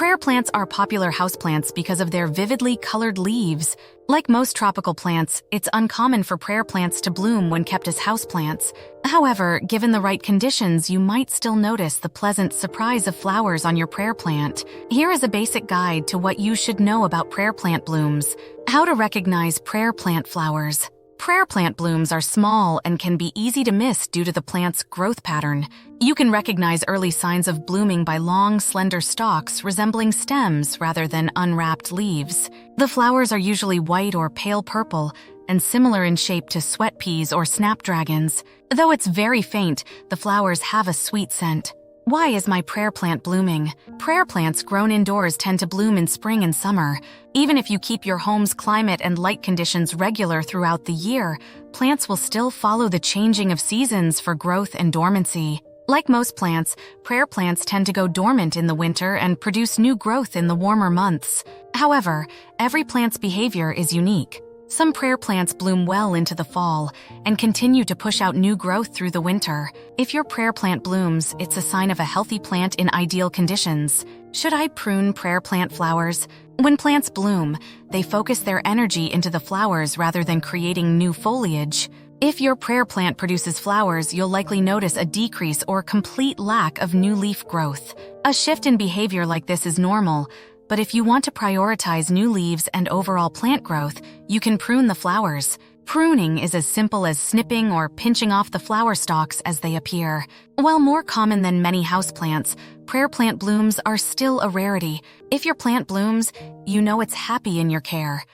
Prayer plants are popular houseplants because of their vividly colored leaves. Like most tropical plants, it's uncommon for prayer plants to bloom when kept as houseplants. However, given the right conditions, you might still notice the pleasant surprise of flowers on your prayer plant. Here is a basic guide to what you should know about prayer plant blooms. How to recognize prayer plant flowers. Prayer plant blooms are small and can be easy to miss due to the plant's growth pattern. You can recognize early signs of blooming by long, slender stalks resembling stems rather than unwrapped leaves. The flowers are usually white or pale purple and similar in shape to sweat peas or snapdragons. Though it's very faint, the flowers have a sweet scent. Why is my prayer plant blooming? Prayer plants grown indoors tend to bloom in spring and summer. Even if you keep your home's climate and light conditions regular throughout the year, plants will still follow the changing of seasons for growth and dormancy. Like most plants, prayer plants tend to go dormant in the winter and produce new growth in the warmer months. However, every plant's behavior is unique. Some prayer plants bloom well into the fall and continue to push out new growth through the winter. If your prayer plant blooms, it's a sign of a healthy plant in ideal conditions. Should I prune prayer plant flowers? When plants bloom, they focus their energy into the flowers rather than creating new foliage. If your prayer plant produces flowers, you'll likely notice a decrease or complete lack of new leaf growth. A shift in behavior like this is normal. But if you want to prioritize new leaves and overall plant growth, you can prune the flowers. Pruning is as simple as snipping or pinching off the flower stalks as they appear. While more common than many houseplants, prayer plant blooms are still a rarity. If your plant blooms, you know it's happy in your care.